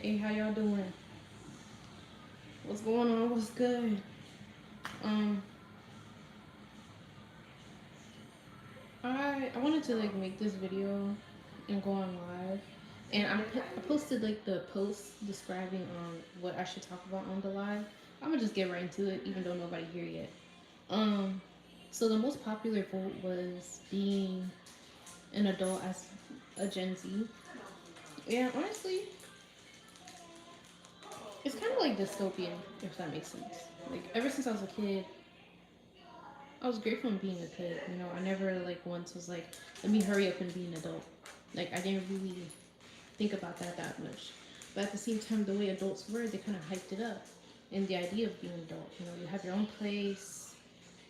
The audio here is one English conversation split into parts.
Hey, how y'all doing? What's going on? What's good? Um, I wanted to like make this video and go on live, and I posted like the post describing what I should talk about on the live. I'm gonna just get right into it, even though nobody here yet. Um, so the most popular vote was being an adult as a Gen Z. Yeah, honestly, it's kind of like dystopian, if that makes sense. Like ever since I was a kid, I was grateful in being a kid. You know, I never like once was like, let me hurry up and be an adult. Like I didn't really think about that much. But at the same time, the way adults were, they kind of hyped it up. And the idea of being an adult, you know, you have your own place,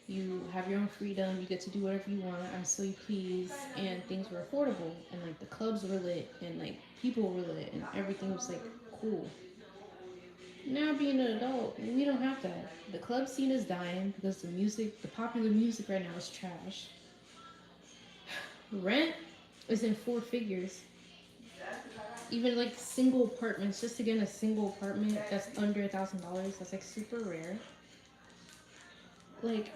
you have your own freedom, you get to do whatever you want as so you please, and things were affordable, and like the clubs were lit, and like people were lit, and everything was like cool. Now being an adult, we don't have that. The club scene is dying because the popular music right now is trash. Rent is in four figures. Even like single apartments, just to get in a single apartment that's under $1,000, that's like super rare. Like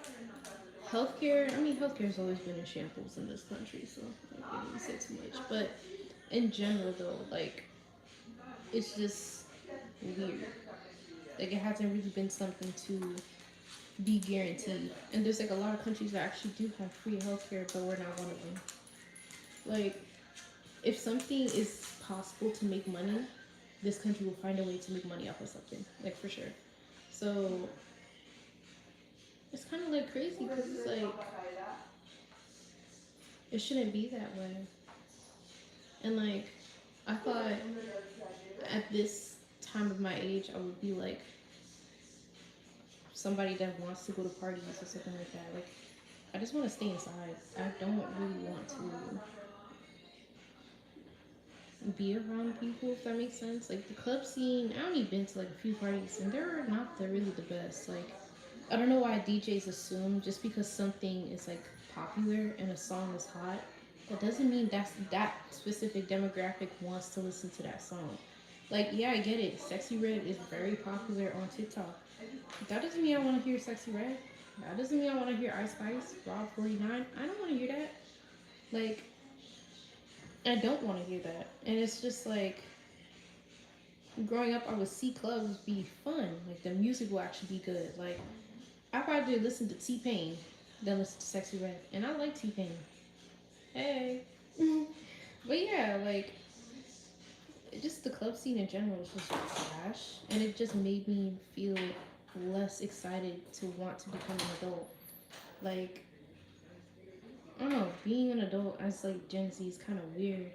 healthcare, I mean healthcare's always been in shambles in this country, so I can't really say too much. But in general though, like it's just weird. Like it hasn't really been something to be guaranteed. And there's like a lot of countries that actually do have free healthcare, but we're not one of them. Like if something is possible to make money, this country will find a way to make money off of something, like for sure. So it's kind of like crazy because it's like it shouldn't be that way. And like I thought at this time of my age, I would be like somebody that wants to go to parties or something like that. Like I just want to stay inside. I don't really want to be around people, if that makes sense. Like the club scene, I only been to like a few parties, and they're not really the best. Like I don't know why DJs assume just because something is like popular and a song is hot, that doesn't mean that specific demographic wants to listen to that song. Like yeah, I get it. Sexy Red is very popular on TikTok. That doesn't mean I want to hear Sexy Red. That doesn't mean I want to hear Ice Spice, Rob 49. I don't want to hear that. Like I don't want to hear that. And it's just like growing up, I would see clubs be fun. Like the music will actually be good. Like I'd rather listen to T Pain than listen to Sexy Red, and I like T Pain. Hey, but yeah, like just the club scene in general is just trash, and it just made me feel less excited to want to become an adult. Like I don't know, being an adult as like Gen Z is kind of weird,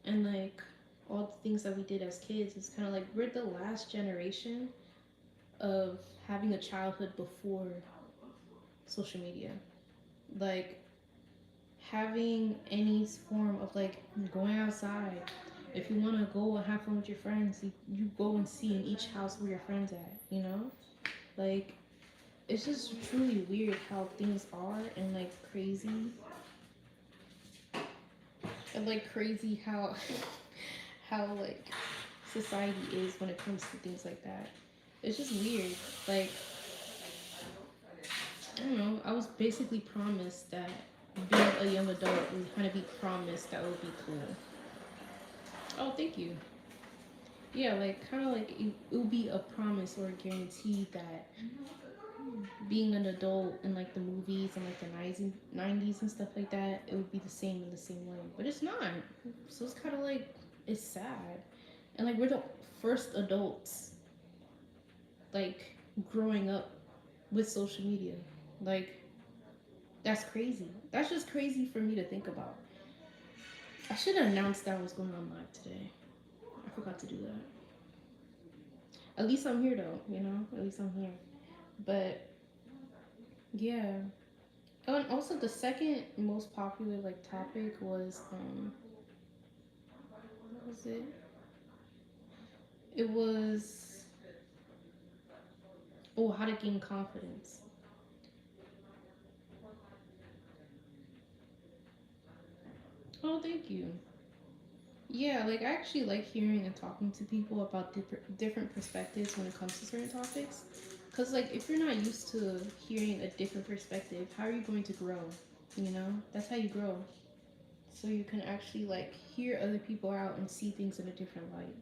and like all the things that we did as kids is kind of like we're the last generation of having a childhood before social media. Like having any form of like going outside. If you want to go and have fun with your friends, you go and see in each house where your friends at, you know? Like it's just truly weird how things are and like crazy and like crazy how how like society is when it comes to things like that. It's just weird. Like I don't know. I was basically promised that being a young adult was kind of be promised that would be cool. Oh, thank you. Yeah, like kind of like it would be a promise or a guarantee that being an adult in like the movies and like the 90s and stuff like that, it would be the same in the same way. But it's not. So it's kind of like it's sad. And like we're the first adults like growing up with social media. Like that's crazy. That's just crazy for me to think about. I should have announced that I was going on live today. I forgot to do that. At least I'm here though, you know? At least I'm here. But yeah. Oh, and also the second most popular like topic was what was it? It was how to gain confidence. Oh, thank you. Yeah, like I actually like hearing and talking to people about different perspectives when it comes to certain topics. Cause like if you're not used to hearing a different perspective, how are you going to grow? You know, that's how you grow. So you can actually like hear other people out and see things in a different light.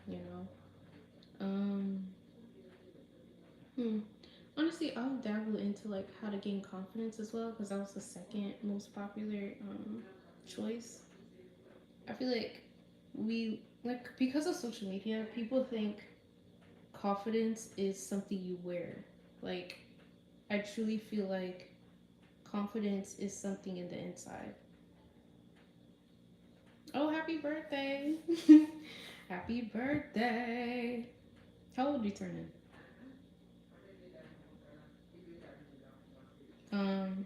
You know. Um. Hmm. Honestly, I'll dabble into like how to gain confidence as well, because that was the second most popular choice. I feel like we like because of social media, people think confidence is something you wear. Like I truly feel like confidence is something in the inside. Oh, happy birthday! Happy birthday! How old are you turning?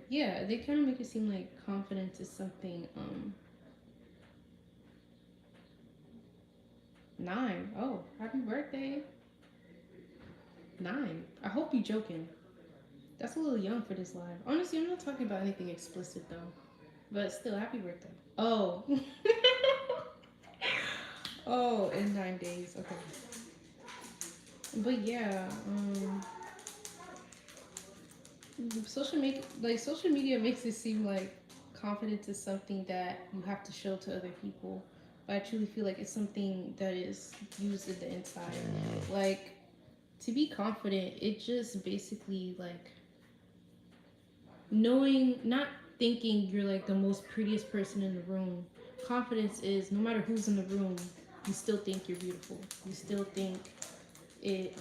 Yeah, they kind of make it seem like confidence is something 9. Oh, happy birthday! 9. I hope you joking. That's a little young for this live. Honestly, I'm not talking about anything explicit though. But still, happy birthday. Oh. Oh, in 9 days. Okay. But yeah, social media makes it seem like confidence is something that you have to show to other people. But I truly feel like it's something that is used in the inside. Like to be confident, it just basically like knowing, not thinking you're like the most prettiest person in the room. Confidence is no matter who's in the room, you still think you're beautiful. You still think it.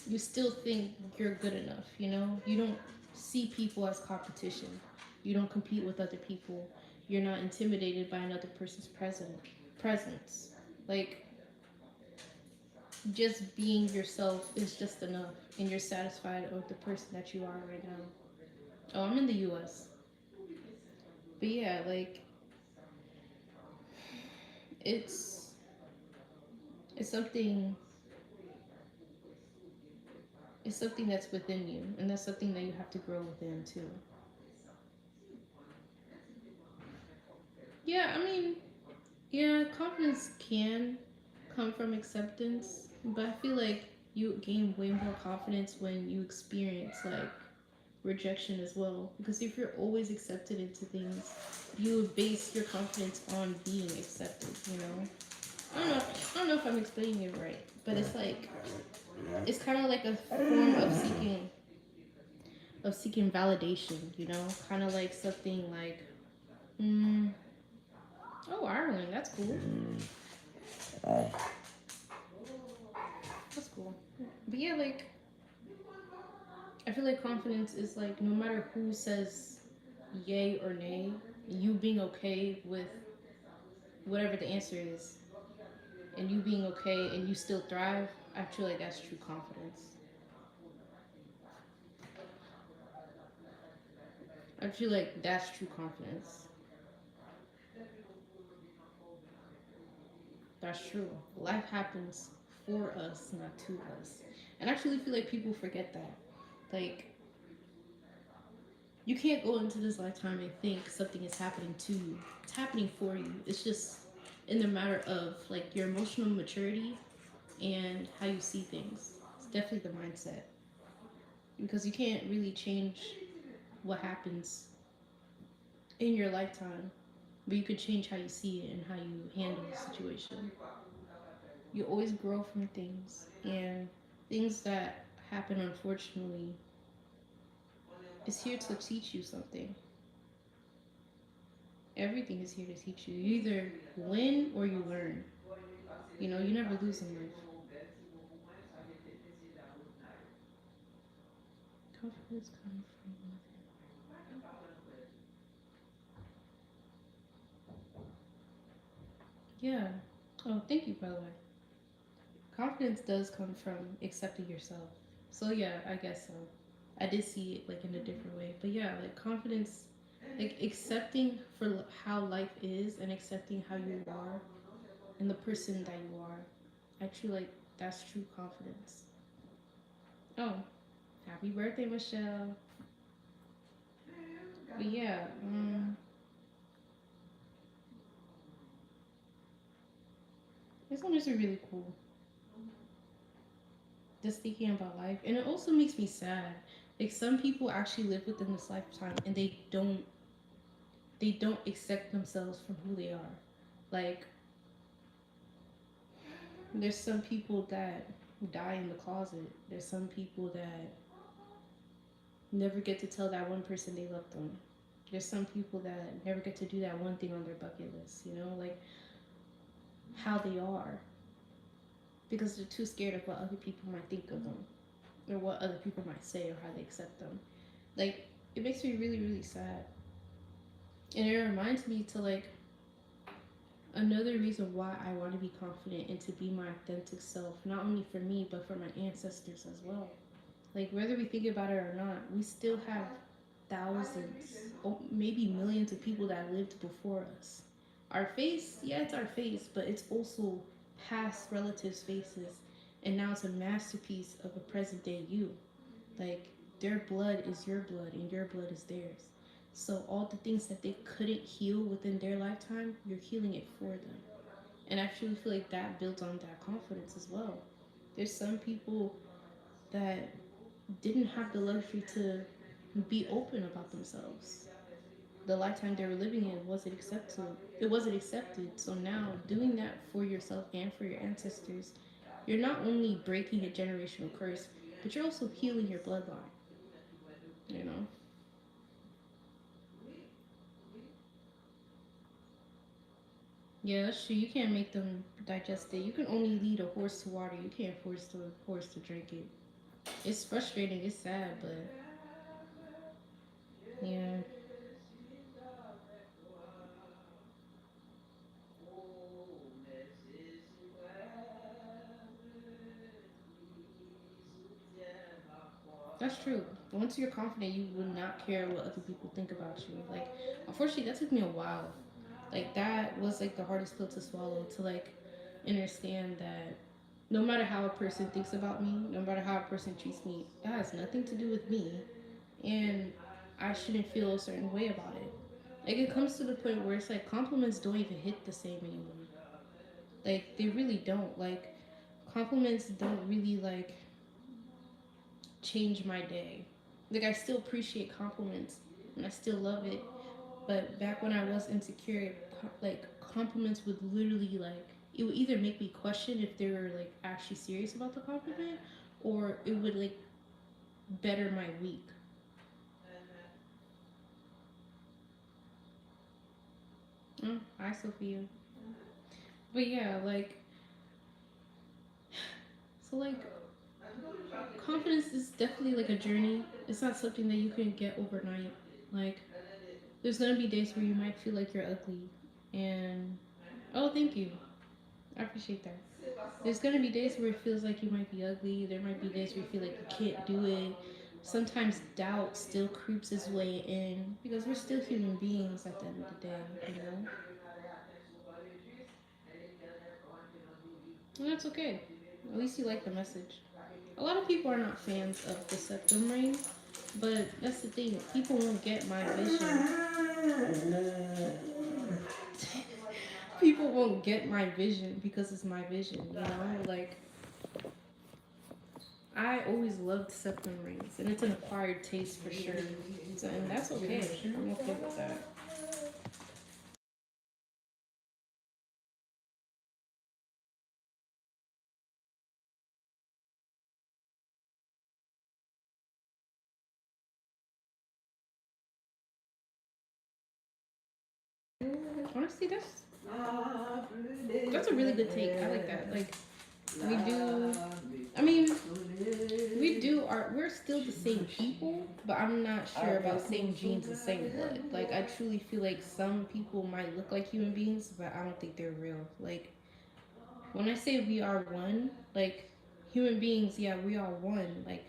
You still think you're good enough. You know, you don't see people as competition. You don't compete with other people. You're not intimidated by another person's presence. Like just being yourself is just enough, and you're satisfied with the person that you are right now. Oh, I'm in the U.S. But yeah, like it's it's something it's something that's within you, and that's something that you have to grow within too. Yeah, I mean, yeah, confidence can come from acceptance, but I feel like you gain way more confidence when you experience like rejection as well. Because if you're always accepted into things, you would base your confidence on being accepted. You know, I don't know. I don't know if I'm explaining it right, but it's like it's kind of like a form of seeking validation. You know, kind of like something like, mm, oh, Ireland, that's cool. That's cool. But yeah, like I feel like confidence is like no matter who says yay or nay, you being okay with whatever the answer is, and you being okay and you still thrive. I feel like that's true confidence. I feel like that's true confidence. That's true. Life happens for us, not to us. And I actually feel like people forget that. Like, you can't go into this lifetime and think something is happening to you. It's happening for you. It's just in the matter of like your emotional maturity and how you see things. It's definitely the mindset. Because you can't really change what happens in your lifetime, but you could change how you see it and how you handle the situation. You always grow from things, and things that happen, unfortunately, is here to teach you something. Everything is here to teach you. You either win or you learn. You know, you never lose in life. Confidence comes from within. Yeah. Oh, thank you, by the way. Confidence does come from accepting yourself. So yeah, I guess so. I did see it like in a different way, but yeah, like confidence, like accepting for how life is and accepting how you are and the person that you are. I feel like that's true confidence. Oh, happy birthday, Michelle. But yeah, This one is really cool. Just thinking about life, and it also makes me sad. Like some people actually live within this lifetime, and they don't accept themselves from who they are. Like there's some people that die in the closet. There's some people that never get to tell that one person they love them. There's some people that never get to do that one thing on their bucket list, like how they are because they're too scared of what other people might think of them or what other people might say or how they accept them. Like, it makes me really, really sad. And it reminds me to like another reason why I want to be confident and to be my authentic self, not only for me, but for my ancestors as well. Like, whether we think about it or not, we still have thousands, maybe millions of people that lived before us. Our face, yeah, it's our face, but it's also past relatives' faces. And now it's a masterpiece of a present day you. Like, their blood is your blood, and your blood is theirs. So, all the things that they couldn't heal within their lifetime, you're healing it for them. And I truly feel like that builds on that confidence as well. There's some people that didn't have the luxury to be open about themselves. The lifetime they were living in wasn't accepted. It wasn't accepted. So now doing that for yourself and for your ancestors, you're not only breaking a generational curse, but you're also healing your bloodline. You know? Yeah, that's true. You can't make them digest it. You can only lead a horse to water. You can't force the horse to drink it. It's frustrating. It's sad, but yeah. That's true. Once you're confident, you will not care what other people think about you. Like, unfortunately, that took me a while. Like, that was like the hardest pill to swallow to like understand that no matter how a person thinks about me, no matter how a person treats me, that has nothing to do with me, and I shouldn't feel a certain way about it. Like, it comes to the point where it's like compliments don't even hit the same anymore. Like, they really don't. Like, compliments don't really like change my day. Like, I still appreciate compliments and I still love it. But back when I was insecure, like compliments would literally like it would either make me question if they were like actually serious about the compliment, or it would like better my week. I still feel. But yeah, like so like confidence is definitely like a journey. It's not something that you can get overnight. Like there's gonna be days where you might feel like you're ugly, and oh, thank you. I appreciate that. There's gonna be days where it feels like you might be ugly. There might be days where you feel like you can't do it. Sometimes doubt still creeps its way in because we're still human beings at the end of the day, you know? And that's okay. At least you like the message. A lot of people are not fans of the septum ring, but that's the thing. People won't get my vision. People won't get my vision because it's my vision, you know? Like, I always loved septum rings, and it's an acquired taste for sure. So, and that's okay. I'm okay with that. Honestly, that's a really good take. I like that. Like we do. I mean, we do. We're still the same people, but I'm not sure about same genes and same blood. Like I truly feel like some people might look like human beings, but I don't think they're real. Like when I say we are one, like human beings, yeah, we are one. Like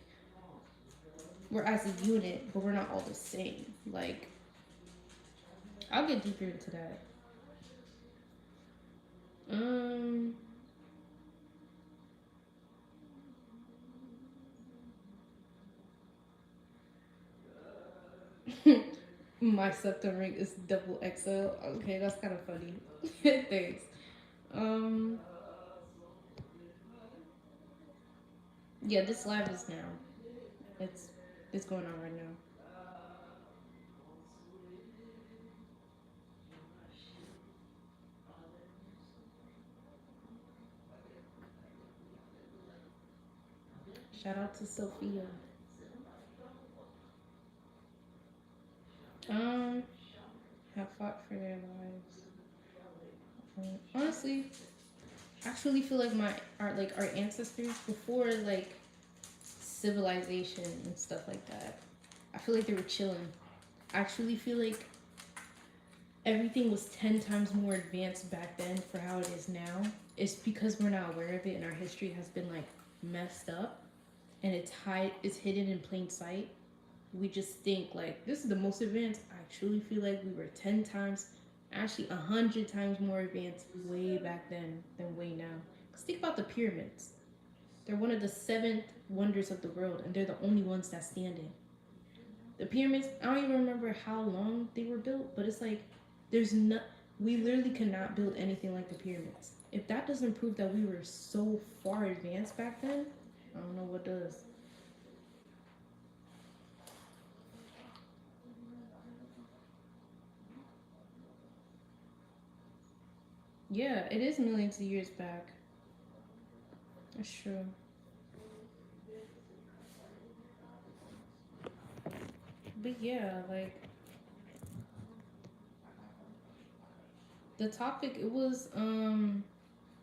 we're as a unit, but we're not all the same. Like I'll get deeper into that. Um, my septum ring is double XL. Okay, that's kind of funny. Thanks. Um, Yeah, this live is now. It's it's going on right now. Shout out to Sophia. Um, have fought for their lives. Honestly, I actually feel like our ancestors before like civilization and stuff like that. I feel like they were chilling. I actually feel like everything was 10 times more advanced back then for how it is now. It's because we're not aware of it and our history has been like messed up and it's hidden in plain sight. We just think like this is the most advanced. I truly feel like we were 10 times, actually 100 times more advanced way back then than way now. Because think about the pyramids. They're one of the seventh wonders of the world and they're the only ones that stand in. The pyramids, I don't even remember how long they were built, but it's like there's no, we literally cannot build anything like the pyramids. If that doesn't prove that we were so far advanced back then, I don't know what does. Yeah, it is millions of years back. That's true. But yeah, like the topic,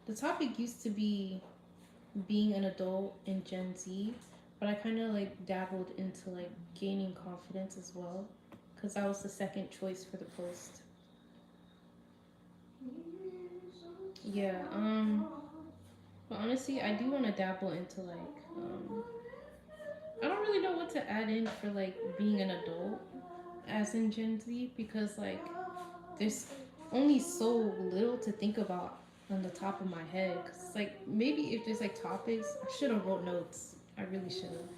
the topic used to be being an adult in Gen Z, but I kind of like dabbled into like gaining confidence as well, because that was the second choice for the post. Yeah, but honestly, I do want to dabble into like, I don't really know what to add in for like being an adult as in Gen Z because like there's only so little to think about on the top of my head. Cause like maybe if there's like topics, I should have wrote notes. I really should have.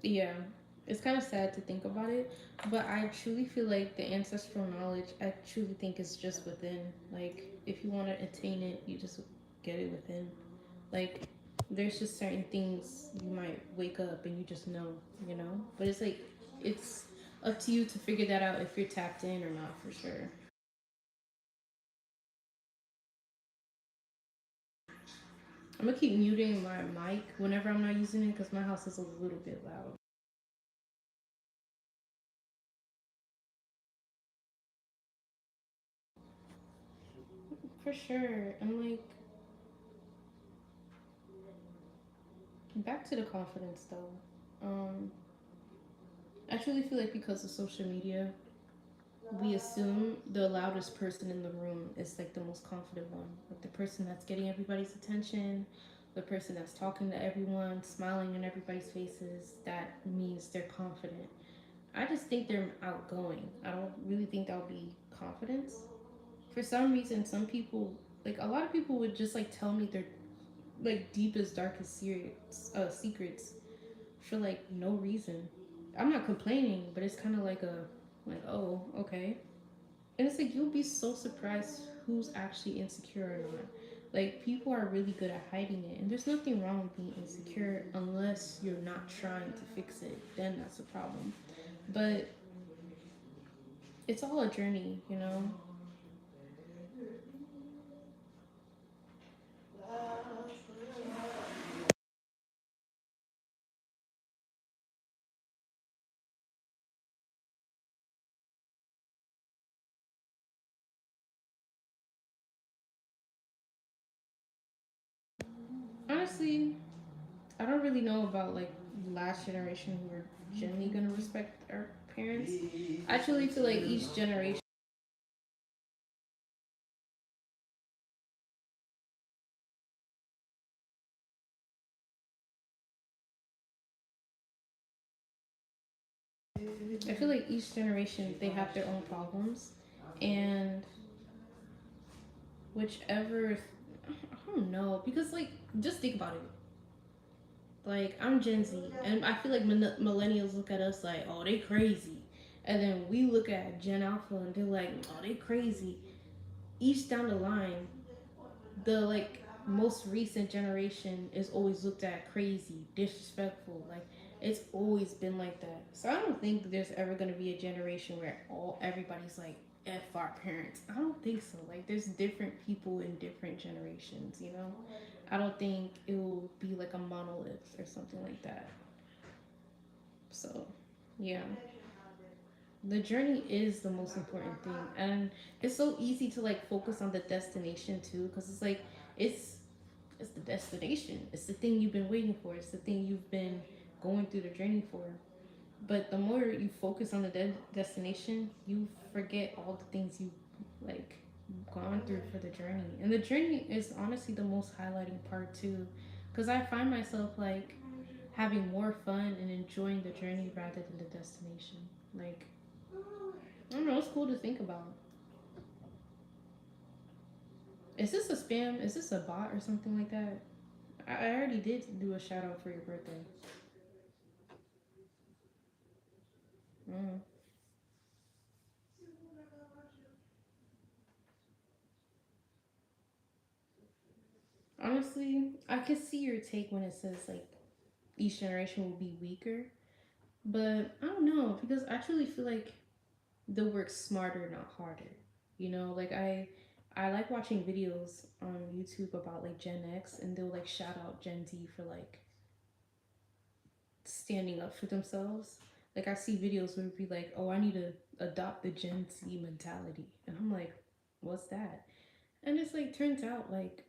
Yeah, it's kind of sad to think about it, but I truly feel like the ancestral knowledge, I truly think is just within. Like, if you want to attain it, you just get it within. Like, there's just certain things you might wake up and you just know, you know? But it's like, it's up to you to figure that out if you're tapped in or not for sure. I'm gonna keep muting my mic whenever I'm not using it because my house is a little bit loud. For sure. I'm like, back to the confidence though. I truly feel like because of social media, we assume the loudest person in the room is like the most confident one. Like the person that's getting everybody's attention, the person that's talking to everyone, smiling in everybody's faces, that means they're confident. I just think they're outgoing. I don't really think that would be confidence. For some reason, some people, like a lot of people would just like tell me their like deepest, darkest secrets for like no reason. I'm not complaining, but it's kind of like a like oh okay, and it's like you'll be so surprised who's actually insecure or not. Like people are really good at hiding it, and there's nothing wrong with being insecure unless you're not trying to fix it. Then that's a problem. But it's all a journey, you know. Honestly, I don't really know about like last generation who are generally gonna respect our parents. I actually feel like each generation. I feel like each generation they have their own problems, and whichever I don't know because like just think about it. Like I'm Gen Z, and I feel like millennials look at us like, oh, they crazy, and then we look at Gen Alpha and they're like, oh, they crazy. each down the line, the like most recent generation is always looked at crazy, disrespectful. Like it's always been like that. So I don't think there's ever gonna be a generation where all everybody's like F our parents. I don't think so. Like there's different people in different generations, you know? I don't think it will be like a monolith or something like that. So yeah. The journey is the most important thing. And it's so easy to like focus on the destination too, because it's like it's it's the destination. It's the thing you've been waiting for. It's the thing you've been going through the journey for. But the more you focus on the destination, you forget all the things you like gone through for the journey. And the journey is honestly the most highlighting part too, because I find myself like having more fun and enjoying the journey rather than the destination. Like I don't know, it's cool to think about. Is this a spam? Is this a bot or something like that? I already did do a shout out for your birthday. Mm. Honestly, I could see your take when it says like each generation will be weaker, but I don't know because I truly feel like they'll work smarter, not harder. You know, like I like watching videos on YouTube about like Gen X, and they'll like shout out Gen Z for like standing up for themselves. Like I see videos where it'd be like, "Oh, I need to adopt the Gen Z mentality," and I'm like, "What's that?" And it's like turns out like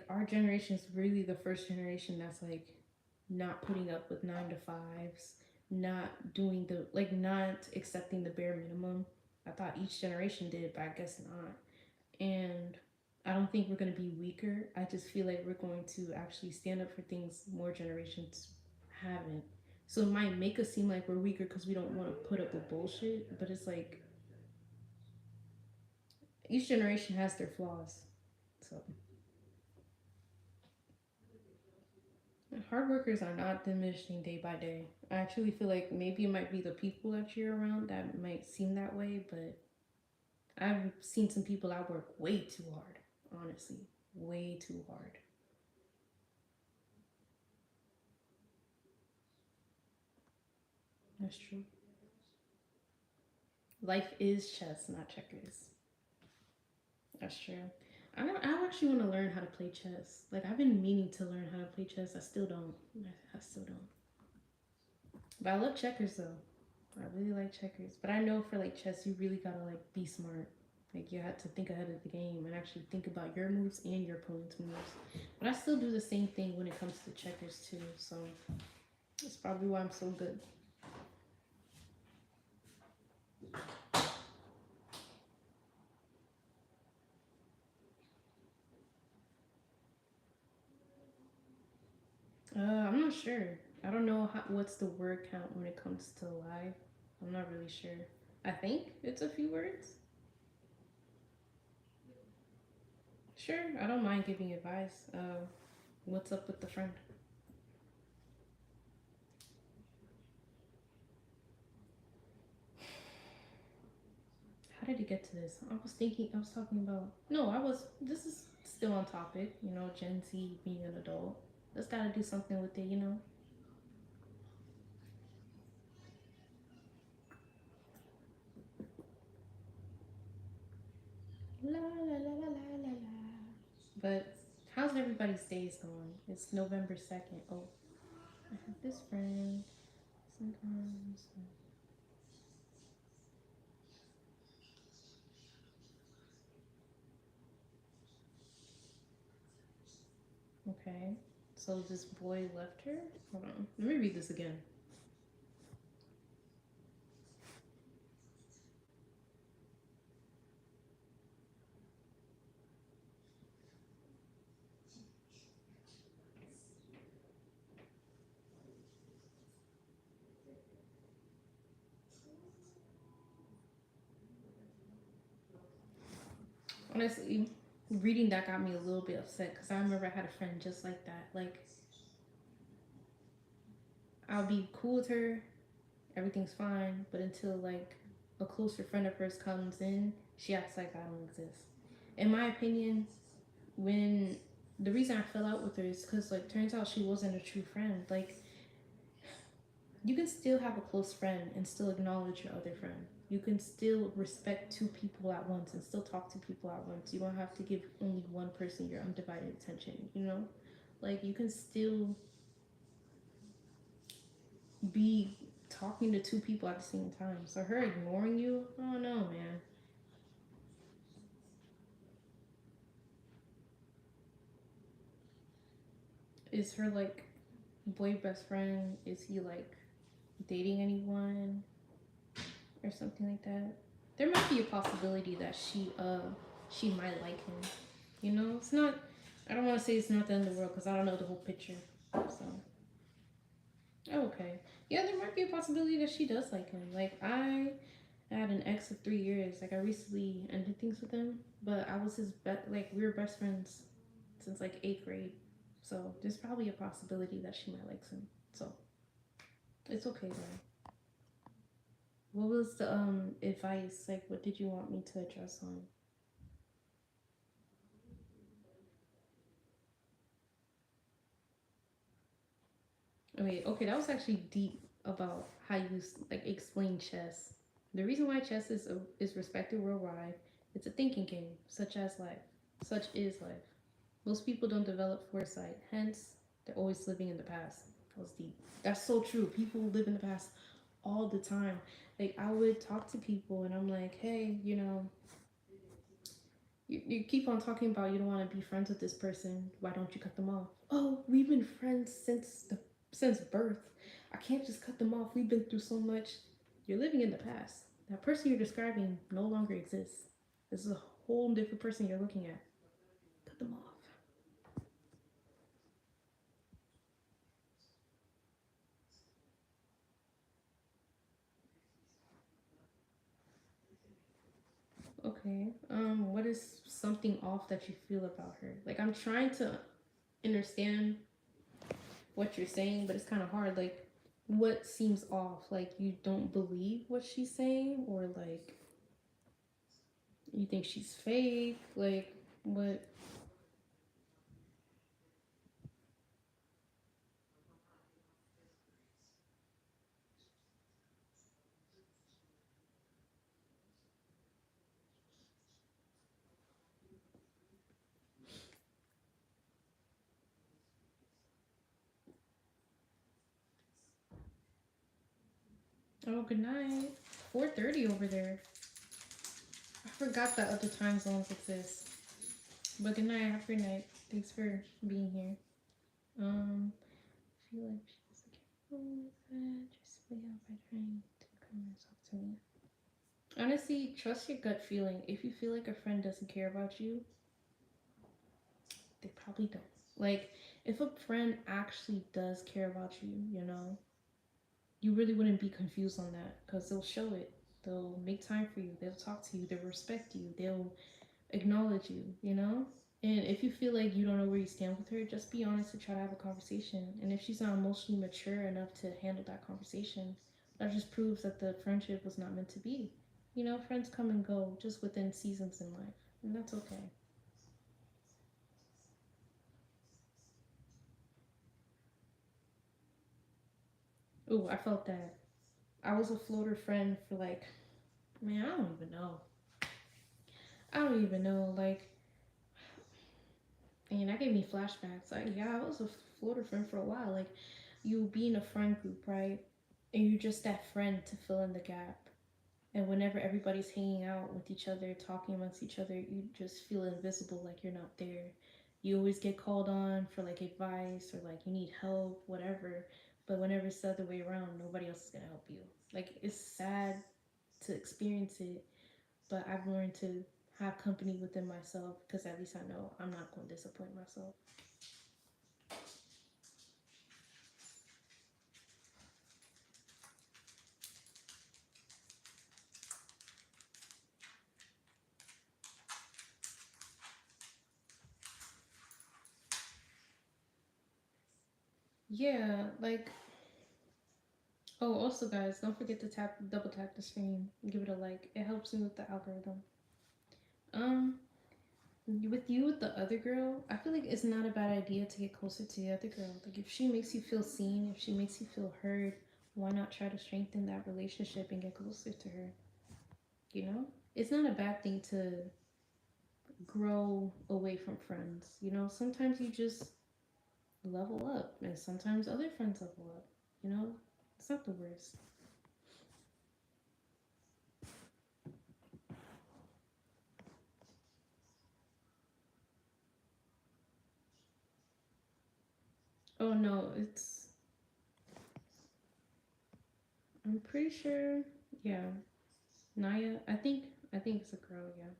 our generation is really the first generation that's like not putting up with 9 to 5s, not doing the like not accepting the bare minimum. I thought each generation did, but I guess not. And I don't think we're gonna be weaker. I just feel like we're going to actually stand up for things more generations haven't. So it might make us seem like we're weaker because we don't want to put up with bullshit, but it's like each generation has their flaws. So hard workers are not diminishing day by day. I actually feel like maybe it might be the people that you're around that might seem that way, but I've seen some people that work way too hard, honestly. Way too hard. That's true. Life is chess, not checkers. That's true. I actually want to learn how to play chess. Like, I've been meaning to learn how to play chess. I still don't. I still don't. But I love checkers, though. I really like checkers. But I know for, like, chess, you really gotta, like, be smart. Like, you had to think ahead of the game and actually think about your moves and your opponent's moves. But I still do the same thing when it comes to checkers, too. So, that's probably why I'm so good. I'm not sure. I don't know what's the word count when it comes to live. I'm not really sure. I think it's a few words. Sure, I don't mind giving advice. What's up with the friend? How did it get to this? I was talking about. No, this is still on topic, Gen Z being an adult. Let's gotta do something with it. La la la la la la la. But how's everybody's days going? It's November 2nd. Oh, I have this friend. Sometimes. Okay. So this boy left her? Hold on. Let me read this again. Honestly, reading that got me a little bit upset because I remember I had a friend just like that. Like, I'll be cool with her, everything's fine, but until like a closer friend of hers comes in, She acts like I don't exist. In my opinion, when the reason I fell out with her is because like turns out she wasn't a true friend. Like you can still have a close friend and still acknowledge your other friend. You can still respect two people at once and still talk to people at once. You don't have to give only one person your undivided attention, you know? Like you can still be talking to two people at the same time. So her ignoring you, oh no, man. Is her like boy best friend? Is he like dating anyone or something like that? There might be a possibility that she might like him. You know, it's not. I don't want to say it's not the end of the world because I don't know the whole picture. So okay, yeah, there might be a possibility that she does like him. Like I had an ex of 3 years. Like I recently ended things with him, but I was his like we were best friends since like 8th grade. So there's probably a possibility that she might like him. So it's okay though. What was the advice? Like what did you want me to address on? Okay, that was actually deep about how you like explain chess. The reason why chess is respected worldwide, it's a thinking game, such as life. Such is life. Most people don't develop foresight, hence they're always living in the past. That was deep. That's so true. People live in the past all the time. Like I would talk to people and I'm like, hey, you keep on talking about you don't want to be friends with this person. Why don't you cut them off? Oh, we've been friends since birth. I can't just cut them off. We've been through so much. You're living in the past. That person you're describing no longer exists. This is a whole different person you're looking at. Cut them off. Okay. What is something off that you feel about her? Like I'm trying to understand what you're saying, but it's kind of hard. Like, what seems off? Like you don't believe what she's saying, or like you think she's fake? Like what? Oh, good night. 4:30 over there. I forgot that other time zones exist. But good night. Have a good night. Thanks for being here. I feel like she doesn't care. Oh, God. Just way out by trying to come and talk to me. Honestly, trust your gut feeling. If you feel like a friend doesn't care about you, they probably don't. Like, if a friend actually does care about you, you really wouldn't be confused on that because they'll show it. They'll make time for you. They'll talk to you. They'll respect you. They'll acknowledge you. And if you feel like you don't know where you stand with her, just be honest and try to have a conversation. And if she's not emotionally mature enough to handle that conversation, that just proves that the friendship was not meant to be. Friends come and go just within seasons in life, and that's okay. Ooh, I felt that. I was a floater friend for like, man, I don't even know. I don't even know. Like, and that gave me flashbacks. Like, yeah, I was a floater friend for a while. Like, you be in a friend group, right? And you're just that friend to fill in the gap. And whenever everybody's hanging out with each other, talking amongst each other, you just feel invisible, like you're not there. You always get called on for like advice or like you need help, whatever. But whenever it's the other way around, nobody else is gonna help you. Like it's sad to experience it, but I've learned to have company within myself because at least I know I'm not going to disappoint myself. Yeah, like oh, also guys, don't forget to double tap the screen, and give it a like. It helps me with the algorithm. Um, with you with the other girl, I feel like it's not a bad idea to get closer to the other girl. Like if she makes you feel seen, if she makes you feel heard, why not try to strengthen that relationship and get closer to her? You know, it's not a bad thing to grow away from friends. You know, sometimes you just level up, and sometimes other friends level up. You know, it's not the worst. Oh no, it's. I'm pretty sure. Yeah, Naya. I think it's a girl. Yeah,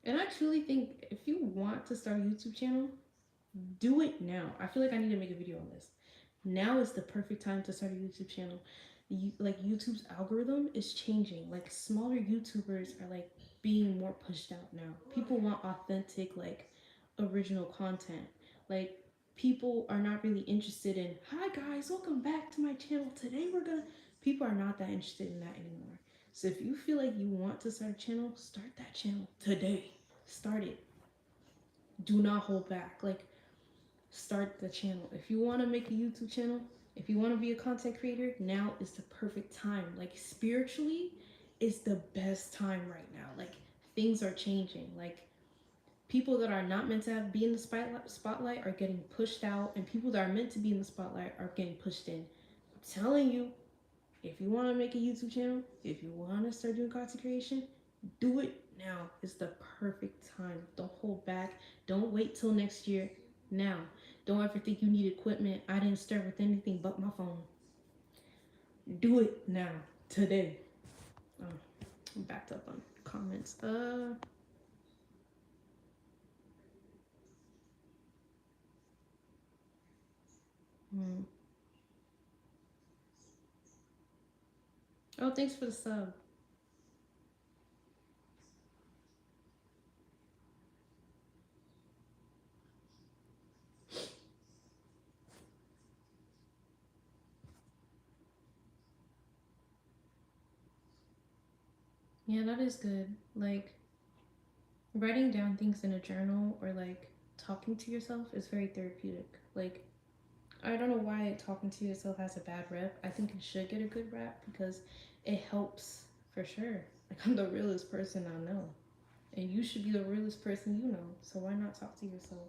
and I truly think if you want to start a YouTube channel, do it now. I feel like I need to make a video on this. Now is the perfect time to start a YouTube channel. Like YouTube's algorithm is changing. Like smaller YouTubers are like being more pushed out now. People want authentic, like original content. Like people are not really interested in, hi guys, welcome back to my channel. Today we're gonna. People are not that interested in that anymore. So if you feel like you want to start a channel, start that channel today. Start it. Do not hold back. Like start the channel. If you want to make a YouTube channel, if you want to be a content creator, now is the perfect time. Like spiritually is the best time right now. Like things are changing. Like people that are not meant to be in the spotlight are getting pushed out, and people that are meant to be in the spotlight are getting pushed in. I'm telling you, if you want to make a YouTube channel, if you want to start doing content creation, do it now. It's the perfect time. Don't hold back. Don't wait till next year. Now. Don't ever think you need equipment. I didn't start with anything but my phone. Do it now. Today. Oh, I'm backed up on comments. Hmm. Oh, thanks for the sub. Yeah, that is good. Like writing down things in a journal or like talking to yourself is very therapeutic. Like I don't know why talking to yourself has a bad rep. I think it should get a good rap because it helps for sure. Like I'm the realest person I know. And you should be the realest person you know. So why not talk to yourself?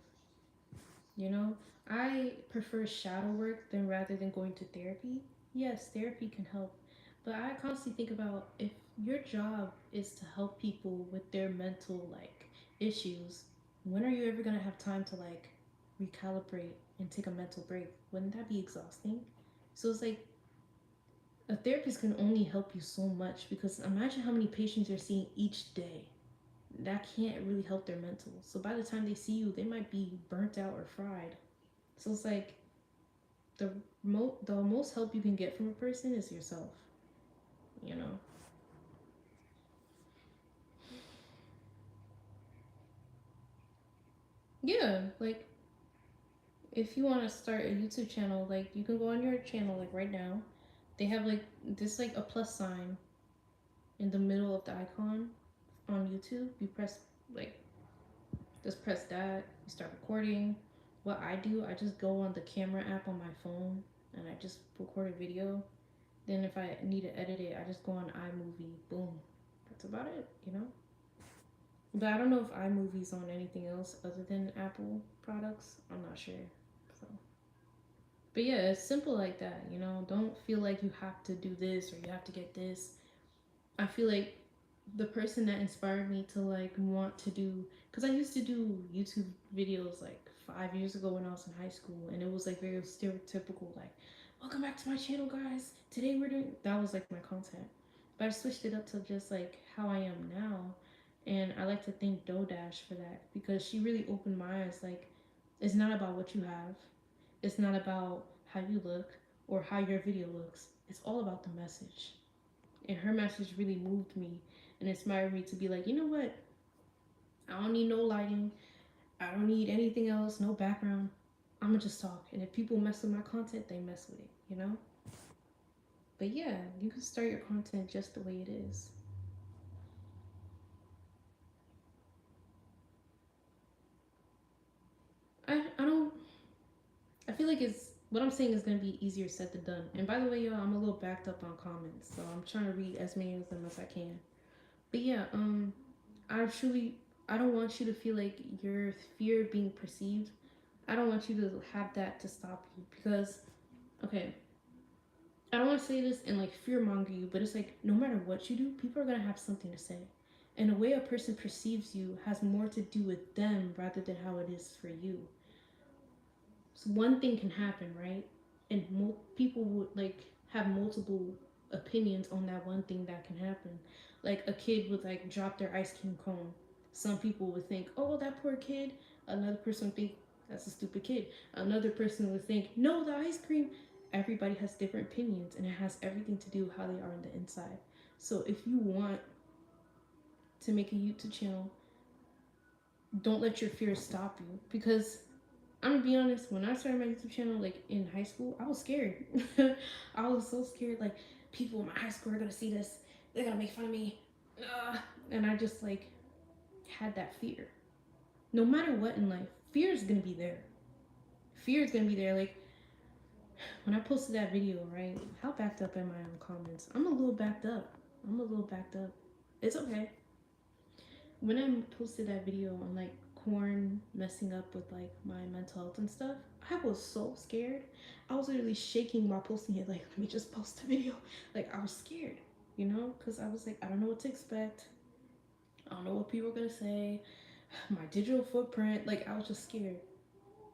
You know? I prefer shadow work than rather than going to therapy. Yes, therapy can help. But I constantly think about if your job is to help people with their mental like issues, when are you ever gonna have time to like recalibrate and take a mental break? Wouldn't that be exhausting? So it's like a therapist can only help you so much because imagine how many patients you're seeing each day. That can't really help their mental. So by the time they see you, they might be burnt out or fried. So it's like the most help you can get from a person is yourself. You know. Yeah, like if you want to start a YouTube channel, like you can go on your channel like right now. They have like this like a plus sign in the middle of the icon on YouTube. You press like just press that. You start recording. What I do, I just go on the camera app on my phone and I just record a video. Then if I need to edit it, I just go on iMovie. Boom. That's about it, you know? But I don't know if iMovie's on anything else other than Apple products. I'm not sure. So, but yeah, it's simple like that, you know? Don't feel like you have to do this or you have to get this. I feel like the person that inspired me to like want to do, because I used to do YouTube videos like 5 years ago when I was in high school, and it was like very stereotypical, like welcome back to my channel guys, today we're doing, that was like my content. But I switched it up to just like how I am now, and I like to thank Dodash for that because she really opened my eyes. Like it's not about what you have, it's not about how you look or how your video looks, it's all about the message. And her message really moved me and inspired me to be like, you know what, I don't need no lighting, I don't need anything else, no background, I'm gonna just talk, and if people mess with my content, they mess with it, you know. But yeah, you can start your content just the way it is. what I'm saying is gonna be easier said than done. And by the way, y'all, I'm a little backed up on comments, so I'm trying to read as many of them as I can. But yeah, I truly, I don't want you to feel like your fear of being perceived. I don't want you to have that to stop you because, okay, I don't want to say this and like fear monger you, but it's like no matter what you do, people are gonna have something to say. And the way a person perceives you has more to do with them rather than how it is for you. So one thing can happen, right? And people would like have multiple opinions on that one thing that can happen. Like a kid would like drop their ice cream cone. Some people would think, "Oh, that poor kid." Another person would think that's a stupid kid. Another person would think, "No, the ice cream." Everybody has different opinions, and it has everything to do with how they are on the inside. So if you want to make a YouTube channel, don't let your fears stop you because I'm gonna be honest, when I started my YouTube channel, like in high school, I was scared. I was so scared, like, people in my high school are gonna see this, they're gonna make fun of me. And I just like had that fear. No matter what in life, fear is gonna be there. Fear is gonna be there. Like when I posted that video, right? How backed up am I on comments? I'm a little backed up. I'm a little backed up. It's okay. When I posted that video on like corn messing up with like my mental health and stuff, I was so scared. I was literally shaking while posting it. Like, let me just post the video. Like, I was scared, you know, because I was like, I don't know what to expect. I don't know what people are gonna say. My digital footprint. Like, I was just scared.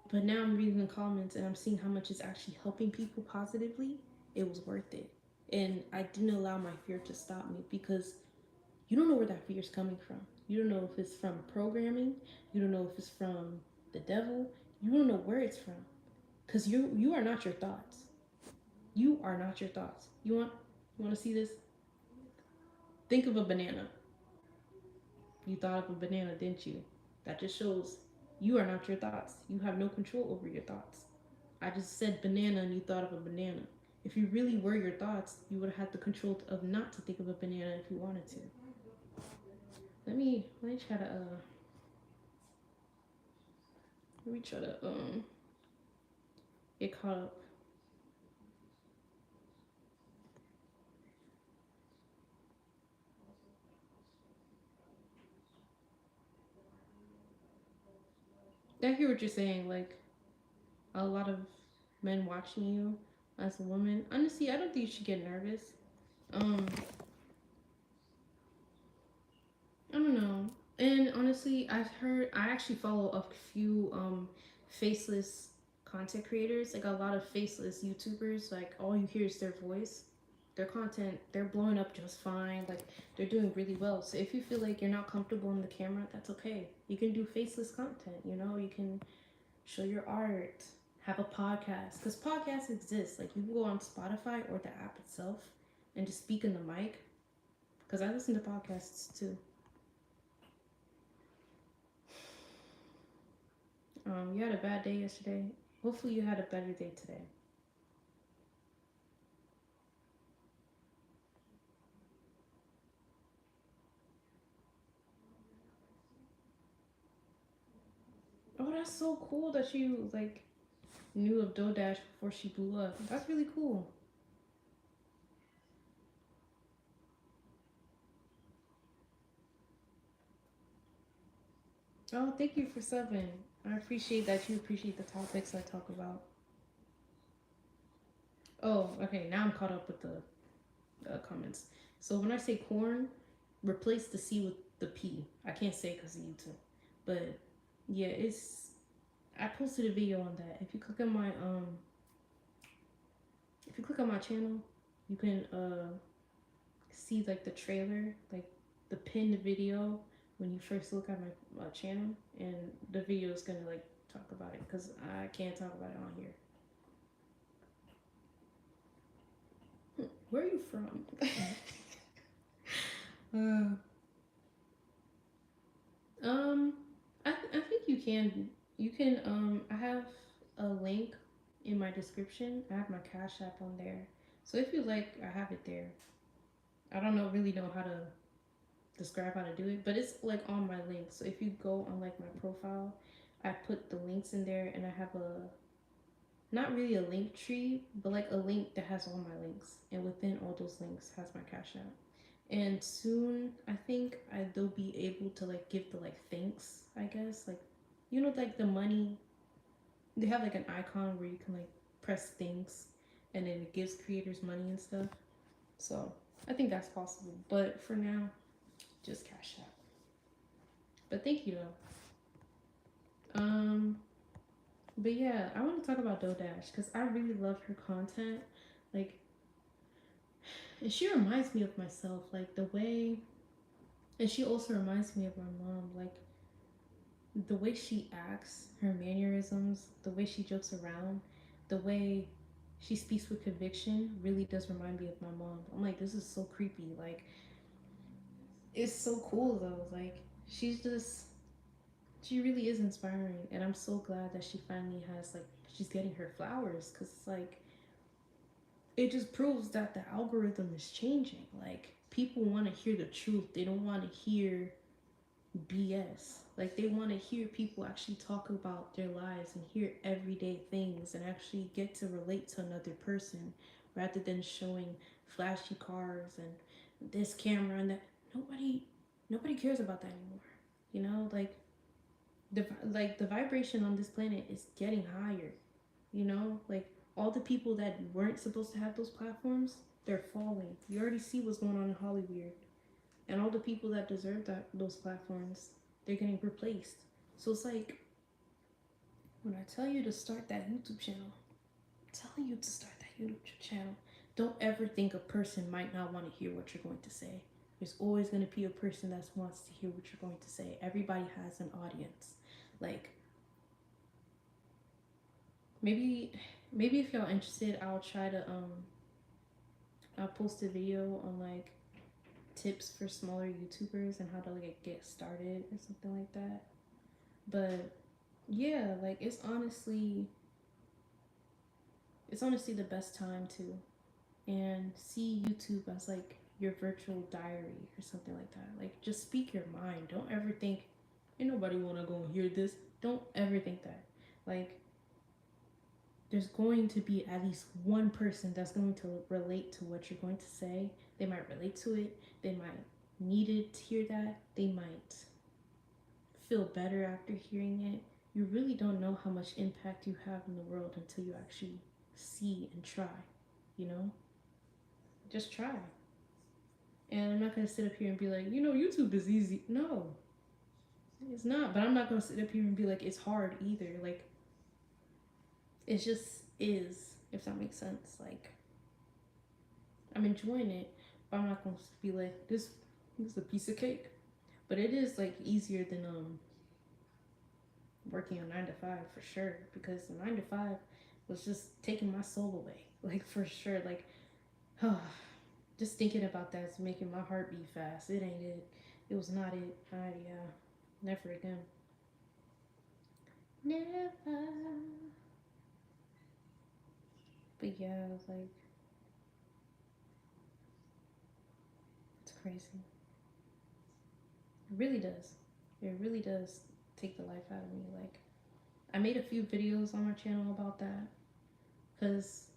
But now I'm reading the comments and I'm seeing how much it's actually helping people positively. It was worth it, and I didn't allow my fear to stop me because you don't know where that fear is coming from. You don't know if it's from programming. You don't know if it's from the devil. You don't know where it's from. Because you are not your thoughts. You are not your thoughts. You want to see this? Think of a banana. You thought of a banana, didn't you? That just shows you are not your thoughts. You have no control over your thoughts. I just said banana and you thought of a banana. If you really were your thoughts, you would have had the control of not to think of a banana if you wanted to. Let me try to let me try to get caught up. I hear what you're saying. Like a lot of men watching you as a woman. Honestly, I don't think you should get nervous. Um, I don't know. And honestly, I actually follow a few faceless content creators. Like a lot of faceless YouTubers. Like all you hear is their voice. Their content, they're blowing up just fine. Like they're doing really well. So if you feel like you're not comfortable in the camera, that's okay. You can do faceless content. You know, you can show your art, have a podcast, because podcasts exist. Like you can go on Spotify or the app itself and just speak in the mic. Because I listen to podcasts too. You had a bad day yesterday. Hopefully, you had a better day today. Oh, that's so cool that you like knew of DoorDash before she blew up. That's really cool. Oh, thank you for subbing. I appreciate that you appreciate the topics I talk about. Oh, okay. Now I'm caught up with the comments. So when I say corn, replace the C with the P. I can't say because of YouTube, but yeah, it's. I posted a video on that. If you click on my channel, you can see like the trailer, like the pinned video when you first look at my channel, and the video is gonna like talk about it because I can't talk about it on here. Where are you from? uh, Um, I think you can. You can. I have a link in my description. I have my Cash App on there. So if you like, I have it there. I don't really know how to describe how to do it, but it's like on my link. So if you go on like my profile, I put the links in there, and I have not really a link tree, but like a link that has all my links, and within all those links has my Cash App. And soon, I think they'll be able to like give the like thanks, I guess, like like the money. They have like an icon where you can like press thanks, and then it gives creators money and stuff. So I think that's possible, but for now, just Cash App. But thank you though. But yeah, I want to talk about DoDash because I really love her content. Like, and she reminds me of myself, like the way, and she also reminds me of my mom, like the way she acts, her mannerisms, the way she jokes around, the way she speaks with conviction really does remind me of my mom. I'm like, this is so creepy. Like, it's so cool though. Like, she's just, she really is inspiring. And I'm so glad that she finally has, like, she's getting her flowers because it's like, it just proves that the algorithm is changing. Like, people want to hear the truth, they don't want to hear BS. Like they want to hear people actually talk about their lives and hear everyday things and actually get to relate to another person rather than showing flashy cars and this camera and that. Nobody cares about that anymore. Like the vibration on this planet is getting higher. Like all the people that weren't supposed to have those platforms, they're falling. You already see what's going on in Hollywood, and all the people that deserve those platforms, they're getting replaced. So it's like when I tell you to start that YouTube channel, I'm telling you to start that YouTube channel. Don't ever think a person might not want to hear what you're going to say. There's always going to be a person that wants to hear what you're going to say. Everybody has an audience. Like maybe maybe if y'all interested, I'll post a video on like tips for smaller YouTubers and how to like get started or something like that. But yeah, like it's honestly the best time to and see YouTube as like your virtual diary or something like that. Like just speak your mind. Don't ever think ain't nobody wanna go and hear this. Don't ever think that. Like there's going to be at least one person that's going to relate to what you're going to say. They might relate to it. They might need it to hear that. They might feel better after hearing it. You really don't know how much impact you have in the world until you actually see and try, you know? Just try. And I'm not gonna sit up here and be like, YouTube is easy. No, it's not. But I'm not gonna sit up here and be like, it's hard either. Like, it just is, if that makes sense. Like, I'm enjoying it, but I'm not gonna be like, this is a piece of cake. But it is like easier than working a 9 to 5 for sure, because the 9 to 5 was just taking my soul away, like for sure. Like, just thinking about that is making my heart beat fast. It ain't it. It was not it. Yeah, never again. Never. But yeah, it was like it's crazy. It really does. It really does take the life out of me. Like I made a few videos on my channel about that because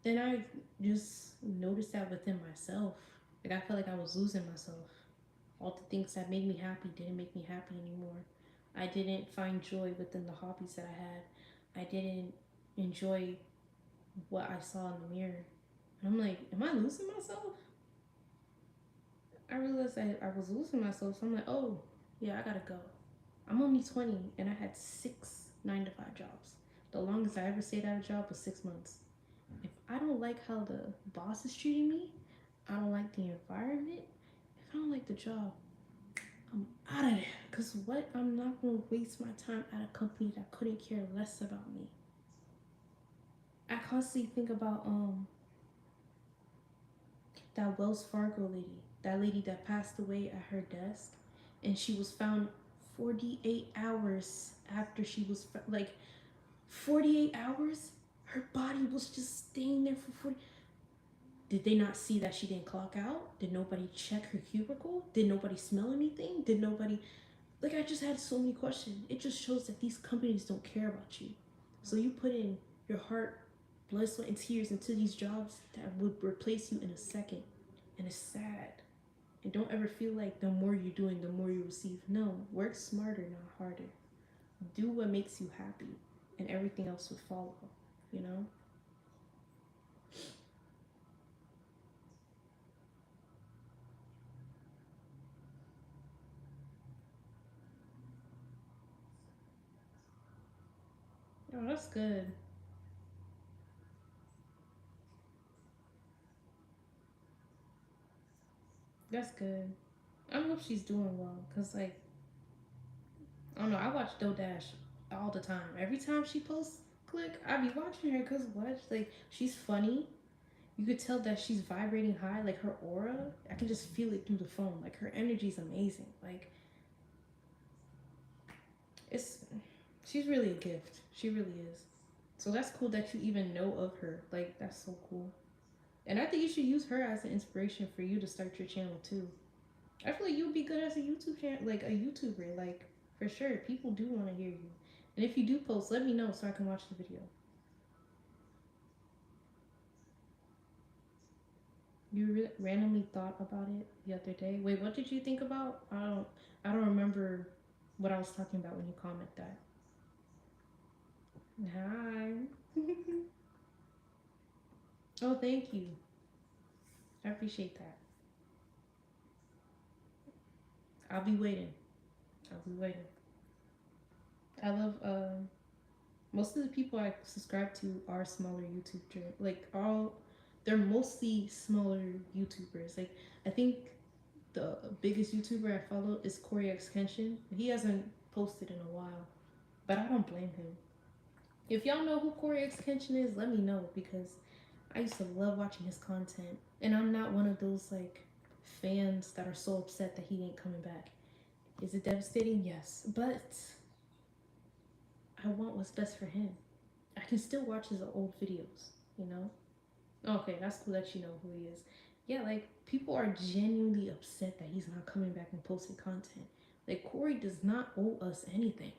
then I just noticed that within myself. Like I felt like I was losing myself. All the things that made me happy didn't make me happy anymore. I didn't find joy within the hobbies that I had. I didn't enjoy what I saw in the mirror. And I'm like, am I losing myself? I realized that I was losing myself. So I'm like, oh, yeah, I gotta go. I'm only 20 and I had 6 9 to 5 jobs. The longest I ever stayed at a job was 6 months. If I don't like how the boss is treating me, I don't like the environment, if I don't like the job, I'm out of there. Because what? I'm not going to waste my time at a company that couldn't care less about me. I constantly think about that Wells Fargo lady, that lady that passed away at her desk, and she was found 48 hours after she was like 48 hours. Her body was just staying there for 40. Did they not see that she didn't clock out? Did nobody check her cubicle? Did nobody smell anything? Did nobody like I just had so many questions. It just shows that these companies don't care about you. So you put in your heart, blood, sweat, and tears into these jobs that would replace you in a second. And it's sad. And don't ever feel like the more you're doing, the more you receive. No, work smarter, not harder. Do what makes you happy, and everything else will follow, you know? Oh, that's good. That's good. I hope she's doing well, because, like, I don't know, I watch Dodash all the time. Every time she posts, click, I be watching her, because what? Like, she's funny. You could tell that she's vibrating high, like her aura. I can just feel it through the phone. Like, her energy's amazing. Like, it's, she's really a gift. She really is. So that's cool that you even know of her. Like, that's so cool. And I think you should use her as an inspiration for you to start your channel too. I feel like you would be good as a YouTube channel, like a YouTuber, like for sure. People do want to hear you. And if you do post, let me know so I can watch the video. You randomly thought about it the other day. Wait, what did you think about? I don't remember what I was talking about when you comment that. Hi. Oh, thank you. I appreciate that. I'll be waiting. I'll be waiting. I love most of the people I subscribe to are smaller YouTubers. Like all, they're mostly smaller YouTubers. Like I think the biggest YouTuber I follow is Corey X Kenshin. He hasn't posted in a while, but I don't blame him. If y'all know who Corey X Kenshin is, let me know because I used to love watching his content, and I'm not one of those like fans that are so upset that he ain't coming back. Is it devastating? Yes, but I want what's best for him. I can still watch his old videos, you know? Okay, that's cool that you know who he is. Yeah, like people are genuinely upset that he's not coming back and posting content. Like Corey does not owe us anything.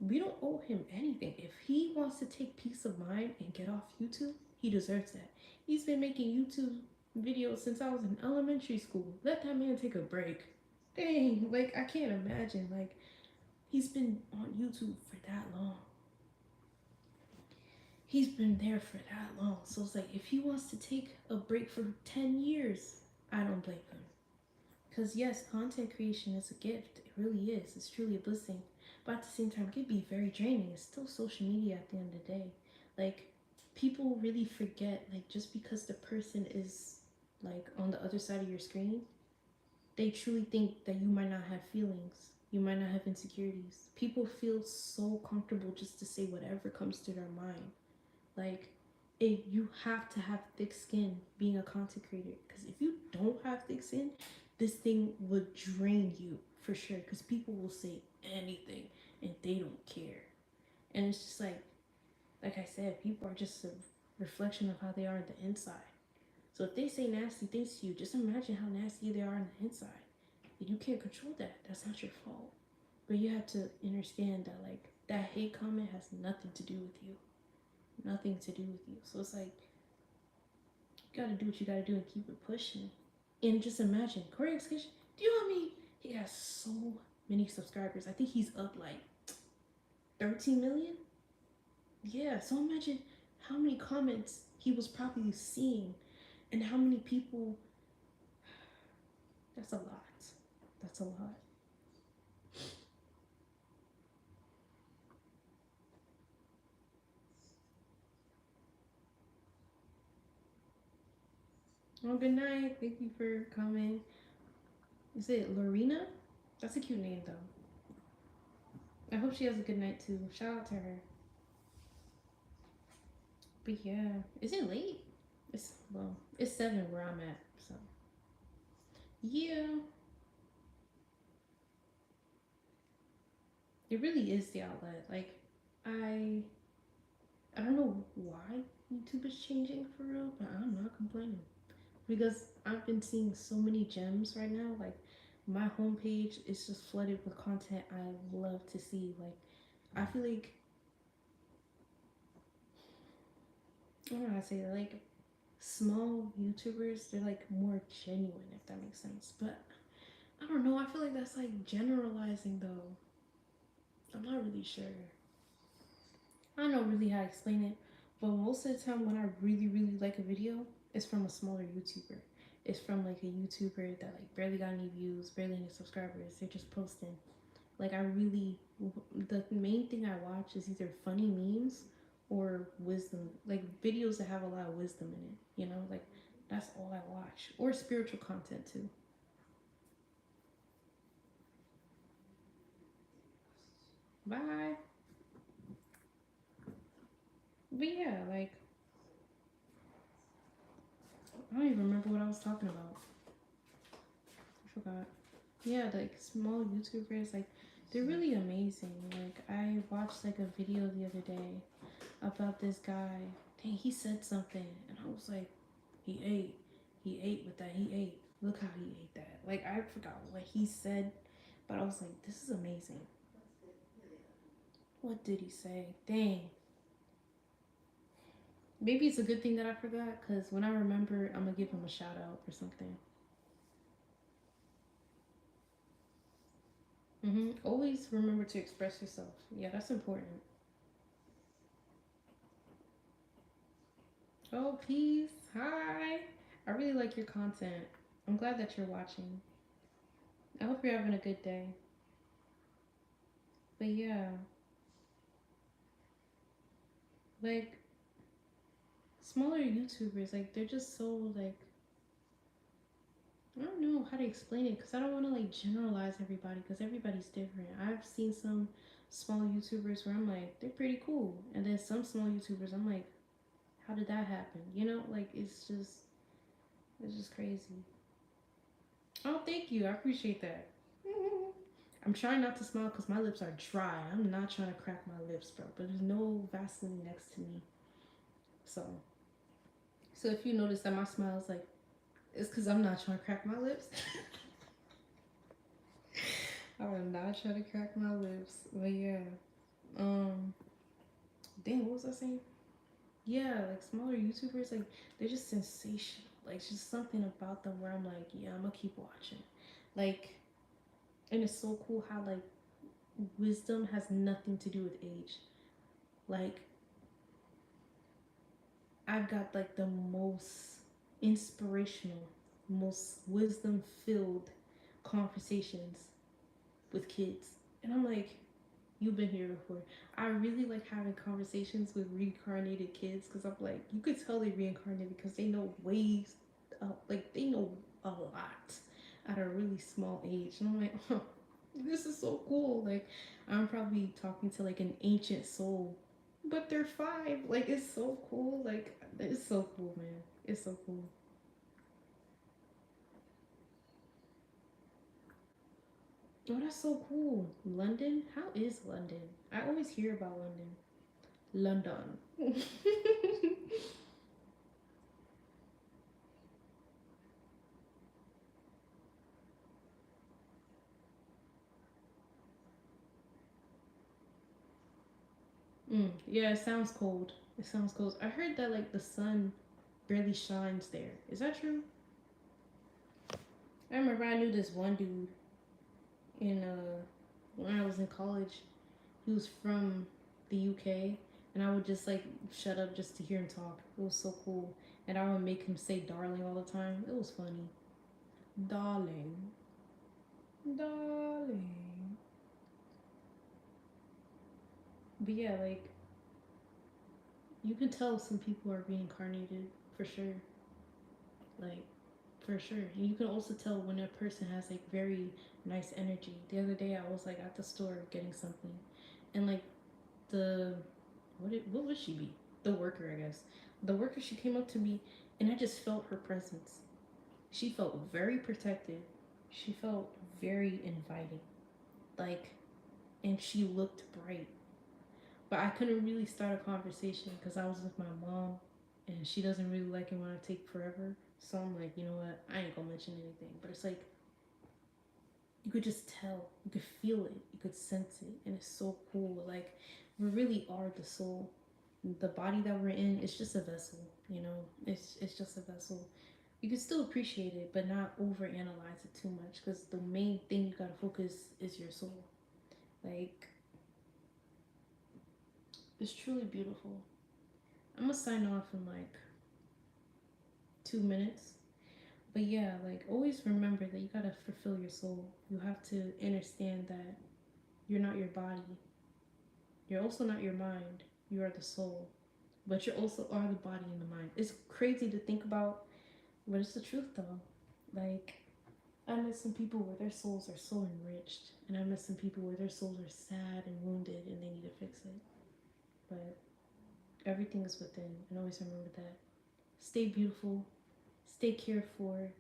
We don't owe him anything. If he wants to take peace of mind and get off YouTube, he deserves that. He's been making YouTube videos since I was in elementary school. Let that man take a break. Dang, like I can't imagine. Like he's been on YouTube for that long. He's been there for that long. So it's like if he wants to take a break for 10 years, I don't blame him. Because yes, content creation is a gift. It really is. It's truly a blessing. But at the same time, it can be very draining. It's still social media at the end of the day. Like people really forget, like just because the person is like on the other side of your screen, they truly think that you might not have feelings. You might not have insecurities. People feel so comfortable just to say whatever comes to their mind. Like, you have to have thick skin being a content creator. Because if you don't have thick skin, this thing would drain you for sure. Because people will say anything and they don't care. And it's just like I said, people are just a reflection of how they are on the inside. So if they say nasty things to you, just imagine how nasty they are on the inside. And you can't control that. That's not your fault. But you have to understand that like that hate comment has nothing to do with you. Nothing to do with you. So it's like you gotta do what you gotta do and keep it pushing. And just imagine, Corey X Kitchen, do you know what I mean? He has so many subscribers. I think he's up like 13 million. Yeah, so imagine how many comments he was probably seeing and how many people. That's a lot. That's a lot. Well, good night. Thank you for coming. Is it Lorena? That's a cute name though. I hope she has a good night too. Shout out to her. But yeah, is it late? It's 7 where I'm at. So yeah, it really is the outlet. Like I, I don't know why YouTube is changing for real, but I'm not complaining because I've been seeing so many gems right now. Like my homepage is just flooded with content I love to see. Like I feel like I don't know how to say that. Like small YouTubers, they're like more genuine, if that makes sense. But I don't know. I feel like that's like generalizing though. I'm not really sure. I don't know really how to explain it, but most of the time when I really, really like a video, it's from a smaller YouTuber. It's from like a YouTuber that like barely got any views, barely any subscribers. They're just posting. Like I really, the main thing I watch is either funny memes or wisdom, like videos that have a lot of wisdom in it. You know, like that's all I watch, or spiritual content too. Bye. But yeah, like I don't even remember what I was talking about. I forgot. Yeah, like small YouTubers, like they're really amazing. Like I watched like a video the other day about this guy. Dang, he said something, and I was like, he ate with that. He ate. Look how he ate that. Like I forgot what he said, but I was like, this is amazing. What did he say? Dang. Maybe it's a good thing that I forgot, cause when I remember, I'm gonna give him a shout out or something. Always remember to express yourself. Yeah, that's important. Oh, peace. Hi. I really like your content. I'm glad that you're watching. I hope you're having a good day. But yeah, like smaller YouTubers, like they're just so like I don't know how to explain it because I don't want to like generalize everybody because everybody's different. I've seen some small YouTubers where I'm like they're pretty cool, and then some small YouTubers I'm like, how did that happen? You know, like it's just crazy. Oh, thank you. I appreciate that. I'm trying not to smile because my lips are dry. I'm not trying to crack my lips, bro. But there's no Vaseline next to me, so if you notice that my smile is like, it's because I'm not trying to crack my lips. I'm not trying to crack my lips, but yeah. Um, Dang, what was I saying? Yeah, like smaller YouTubers, like they're just sensational. Like it's just something about them where I'm like, yeah, I'm gonna keep watching. Like, and it's so cool how like wisdom has nothing to do with age. Like I've got like the most inspirational, most wisdom filled conversations with kids. And I'm like, you've been here before. I really like having conversations with reincarnated kids because I'm like, you could tell they reincarnated because they know ways, like they know a lot at a really small age. And I'm like, huh, this is so cool. Like, I'm probably talking to like an ancient soul, but they're five. Like, it's so cool. Like, it's so cool, man. It's so cool. Oh, that's so cool. London? How is London? I always hear about London. London. Yeah, it sounds cold. It sounds cold. I heard that like the sun barely shines there. Is that true? I remember I knew this one dude in when I was in college. He was from the UK, and I would just like shut up just to hear him talk. It was so cool, and I would make him say "darling" all the time. It was funny. Darling, darling. But yeah, like you can tell some people are reincarnated for sure. Like for sure. And you can also tell when a person has like very nice energy. The other day I was like at the store getting something, and like the what would she be? The worker, I guess. The worker, she came up to me, and I just felt her presence. She felt very protective. She felt very inviting. Like, and she looked bright. But I couldn't really start a conversation because I was with my mom, and she doesn't really like it when I take forever. So I'm like, you know what? I ain't gonna mention anything. But it's like you could just tell, you could feel it, you could sense it, and it's so cool. Like we really are the soul. The body that we're in, it's just a vessel, you know. It's just a vessel. You can still appreciate it, but not overanalyze it too much, because the main thing you gotta focus is your soul. Like, it's truly beautiful. I'm gonna sign off in like 2 minutes. But yeah, like always remember that you gotta fulfill your soul. You have to understand that you're not your body. You're also not your mind. You are the soul. But you also are the body and the mind. It's crazy to think about, but it's the truth though. Like, I met some people where their souls are so enriched, and I met some people where their souls are sad and wounded and they need to fix it. But everything is within, and always remember that. Stay beautiful, stay cared for,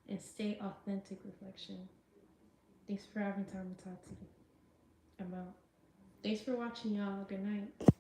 and stay authentic reflection. Thanks for having time to talk to you. I'm out. Thanks for watching, y'all. Good night.